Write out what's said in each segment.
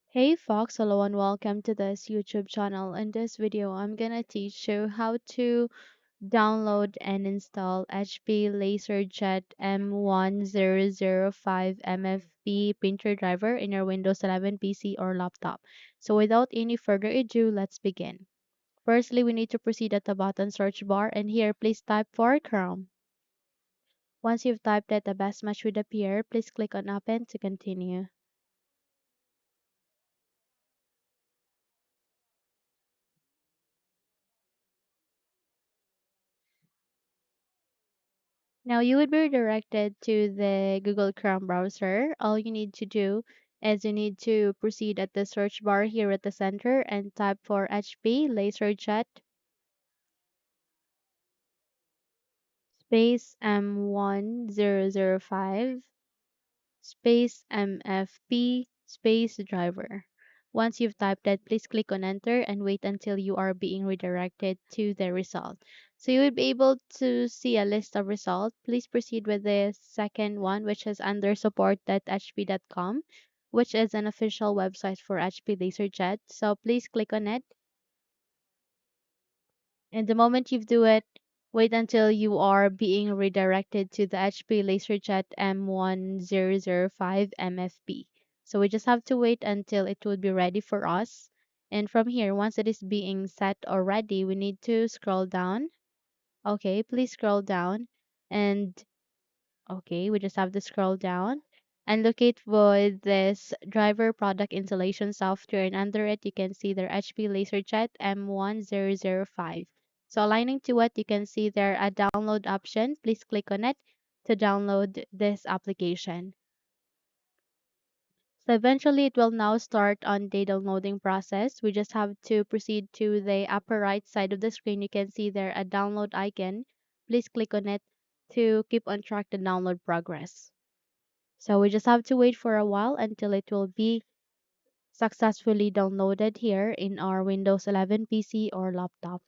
Hey Fox, hello and welcome to this YouTube channel. In this video, I'm gonna teach you how to download and install HP LaserJet M1005 MFP printer driver in your Windows 11 PC or laptop. So without any further ado, let's begin. Firstly, we need to proceed at the bottom search bar and here please type for Chrome. Once you've typed it, the best match would appear. Please click on open to continue. Now you would be redirected to the Google Chrome browser. All you need to do is you need to proceed at the search bar here at the center and type for HP LaserJet space M1005 space MFP space driver. Once you've typed that, please click on enter and wait until you are being redirected to the result. So you will be able to see a list of results. Please proceed with the second one, which is under support.hp.com, which is an official website for HP LaserJet. So please click on it. And the moment you do it, wait until you are being redirected to the HP LaserJet M1005 MFP. So we just have to wait until it will be ready for us. And from here, once it is being set or ready, we need to scroll down. Okay, please scroll down. And okay, we just have to scroll down and locate for this driver product installation software. And under it, you can see their HP LaserJet M1005. So aligning to what you can see there a download option. Please click on it to download this application. So eventually it will now start on the downloading process. We just have to proceed to the upper right side of the screen. You can see there a download icon. Please click on it to keep on track the download progress. So we just have to wait for a while until it will be successfully downloaded here in our Windows 11 PC or laptop.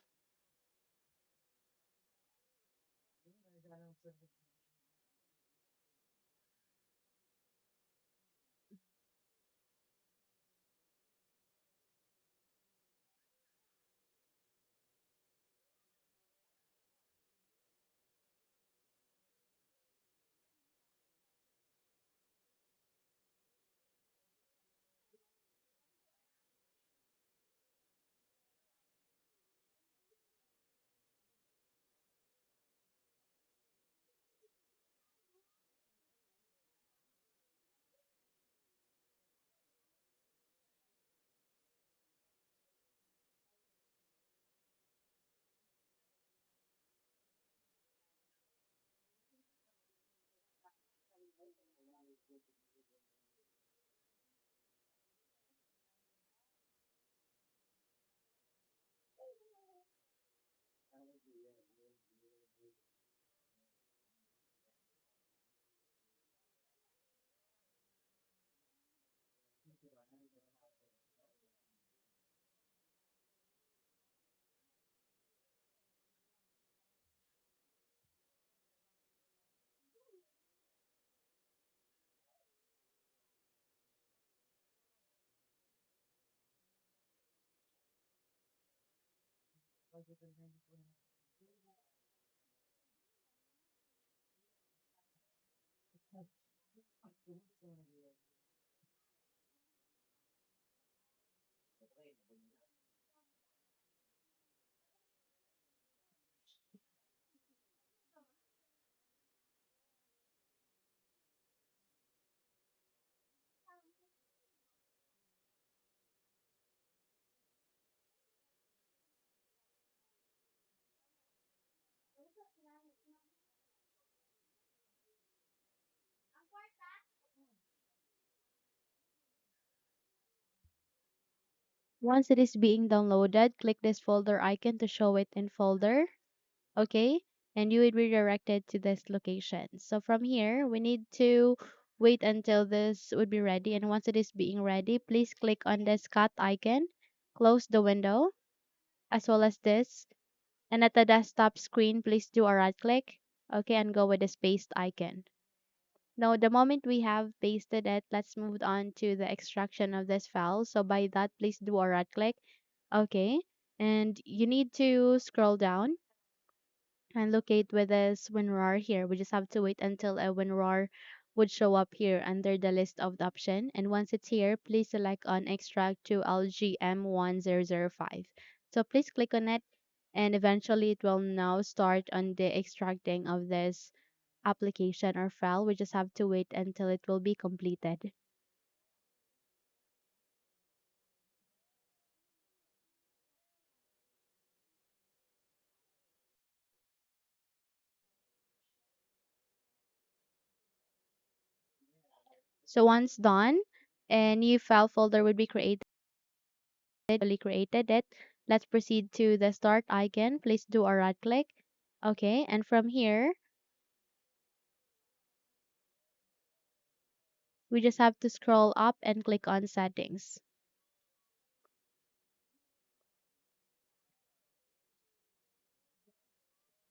Once it is being downloaded, click this folder icon to show it in folder. Okay, and you will be redirected to this location. So from here, we need to wait until this would be ready. And once it is being ready, please click on this cut icon, close the window, as well as this. And at the desktop screen, please do a right click. Okay, and go with the spaced icon. Now, the moment we have pasted it, let's move on to the extraction of this file. So by that, please do a right click. Okay. And you need to scroll down and locate with this WinRAR here. We just have to wait until a WinRAR would show up here under the list of the option. And once it's here, please select on extract to LGM1005. So please click on it and eventually it will now start on the extracting of this application or file. We just have to wait until it will be completed. So once done, a new file folder would be created. Created it. Let's proceed to the start icon. Please do a right click. Okay, and from here, we just have to scroll up and click on settings.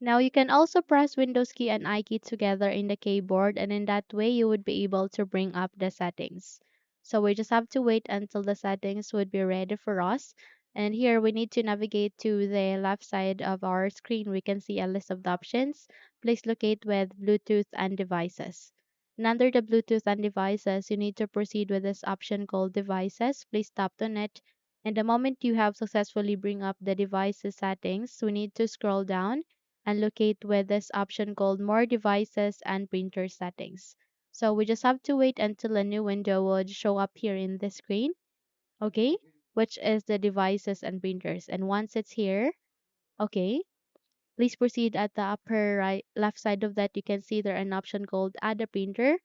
Now you can also press Windows key and I key together in the keyboard and in that way you would be able to bring up the settings. So we just have to wait until the settings would be ready for us. And here we need to navigate to the left side of our screen. We can see a list of the options. Please locate with Bluetooth and devices. And under the Bluetooth and devices, you need to proceed with this option called devices. Please tap on it. And the moment you have successfully bring up the devices settings, we need to scroll down and locate with this option called More Devices and Printer Settings. So we just have to wait until a new window would show up here in the screen, okay, which is the devices and printers. And once it's here, okay, please proceed at the upper right left side of that. You can see there an option called Add a Printer.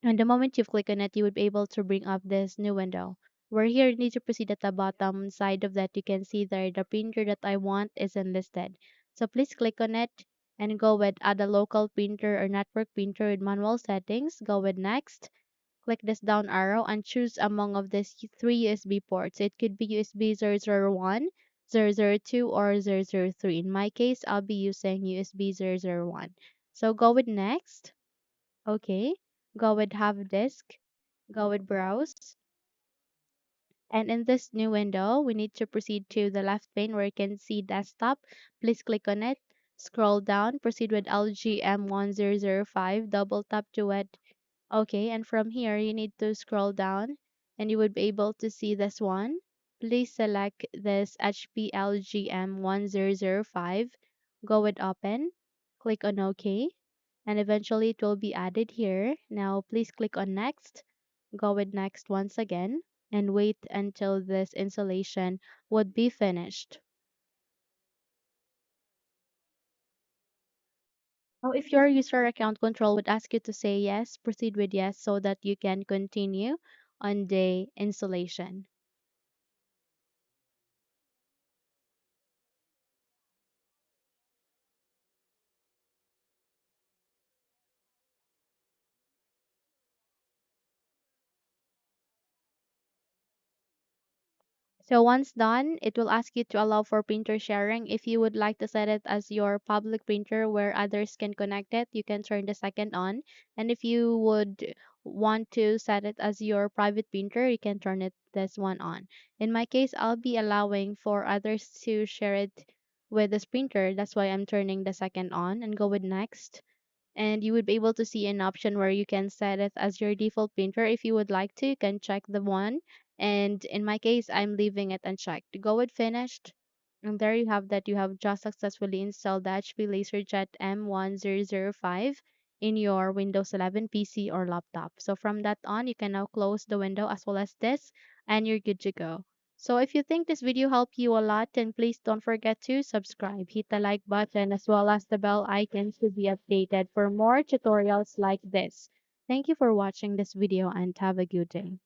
And the moment you click on it, you would be able to bring up this new window. Where here you need to proceed at the bottom side of that, you can see there the printer that I want is enlisted. So please click on it and go with add a local printer or network printer with manual settings. Go with next. Click this down arrow and choose among of these three USB ports. It could be USB 001, 002, or 003. In my case, I'll be using USB 001. So go with next. Okay, go with have disk, go with browse. And in this new window, we need to proceed to the left pane where you can see desktop. Please click on it. Scroll down, proceed with LGM1005, double tap to it. Okay, and from here you need to scroll down and you would be able to see this one. Please select this HP LGM1005. Go with open, click on OK, and eventually it will be added here. Now please click on next, go with next once again, and wait until this installation would be finished. Now, if your user account control would ask you to say yes, proceed with yes so that you can continue on the installation. So once done, it will ask you to allow for printer sharing. If you would like to set it as your public printer where others can connect it, you can turn the second on. And if you would want to set it as your private printer, you can turn it this one on. In my case, I'll be allowing for others to share it with this printer. That's why I'm turning the second on and go with next, and you would be able to see an option where you can set it as your default printer. If you would like to, you can check the one, and in my case I'm leaving it unchecked. Go with finished, and there you have that. You have just successfully installed the HP LaserJet M1005 in your Windows 11 PC or laptop. So from that on, you can now close the window as well as this, and you're good to go. So if you think this video helped you a lot, then please don't forget to subscribe, hit the like button as well as the bell icon to be updated for more tutorials like this. Thank you for watching this video and have a good day.